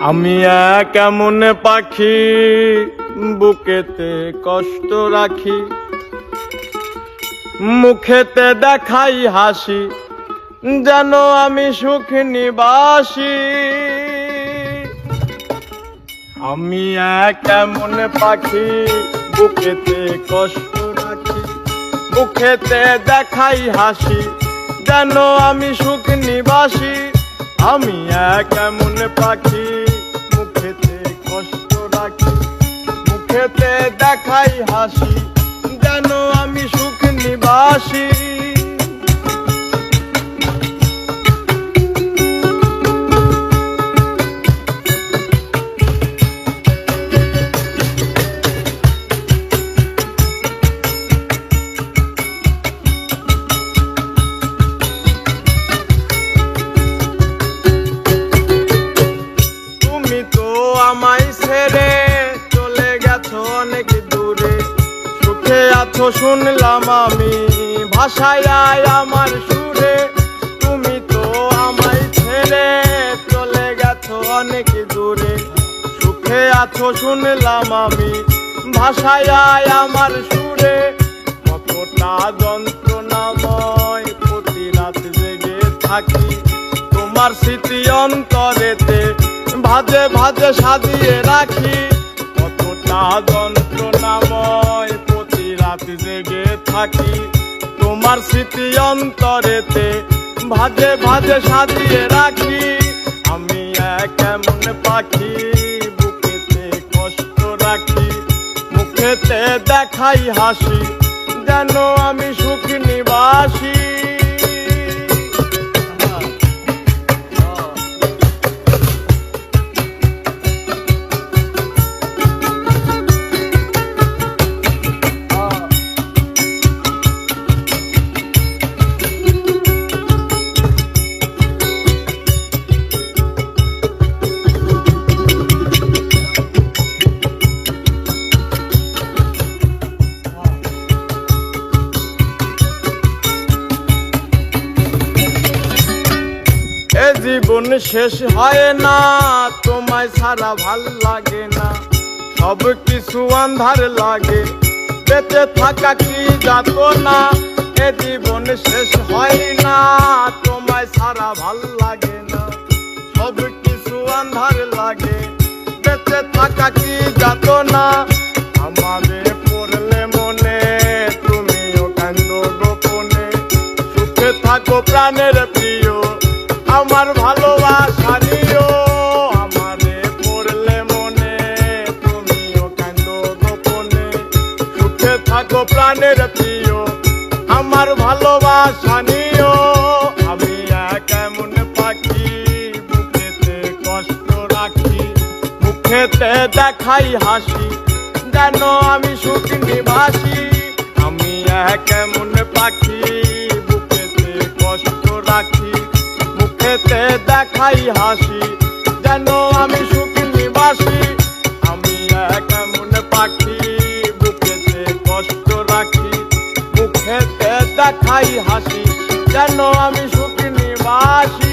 আমি কেমন পাখি বুকেতে কষ্ট রাখি, মুখেতে দেখাই হাসি, যেন আমি সুখ নিবাসী। আমি কেমন পাখি বুকেতে কষ্ট রাখি, মুখেতে দেখাই হাসি, যেন আমি সুখ নিবাসী। আমি কেমন পাখি মুখেতে কষ্ট রাখি, মুখেতে দেখাই হাসি, যেন আমি সুখ নিবাসী। আমায় ছেড়ে চলে গেছো অনেক দূরে, সুখে আছো শুনলাম আমি ভাষায় আমার সুরে। তুমি তো আমায় ছেড়ে চলে গেছো অনেক দূরে, সুখে আছো শুনলাম আমি ভাষায় আমার সুরে। কতটা যন্ত্রণাময় প্রতি রাত জেগে থাকি, তোমার স্মৃতি অন্তরেতে ভাজে ভাজে সাজিয়ে রাখি। কতটা যন্ত্রণাময় প্রতি রাত জেগে থাকি, তোমার স্মৃতি অন্তরেতে ভাজে ভাজে সাজিয়ে রাখি। আমি কেমন পাখি বুকেতে কষ্ট রাখি, মুখেতে দেখাই হাসি, যেন আমি সুখ নিবাসী। এ জীবন শেষ হয় না, তোমায় ছাড়া ভাল লাগে না, সব কিছু আন্ধার লাগে, বেঁচে থাকা কি যাতনা। এ জীবন শেষ হয় না, তোমায় ছাড়া ভাল লাগে না, সব কিছু আন্ধার লাগে, বেঁচে থাকা কি যাতনা। আমাদের পড়লে মনে তুমিও কান্দো গোপনে, সুখে থাকো প্রাণের প্রিয় আমার ভালোবাসা নিও। আমারে পড়লে মনে তুমিও কান্দো গোপনে, সুখে থাকো প্রাণের প্রিয় আমার ভালোবাসা নিও। আমি কেমন পাখি বুকেতে কষ্ট রাখি, মুখেতে দেখাই হাসি, যেন আমি সুখ নিবাসী। আমি কেমন পাখি বুকেতে কষ্ট রাখি, মুখেতে দেখাই হাসি, যেন আমি সুখ নিবাসী। আমি কেমন পাখি বুকেতে কষ্ট রাখি, মুখেতে দেখাই হাসি, যেন আমি সুখ নিবাসী।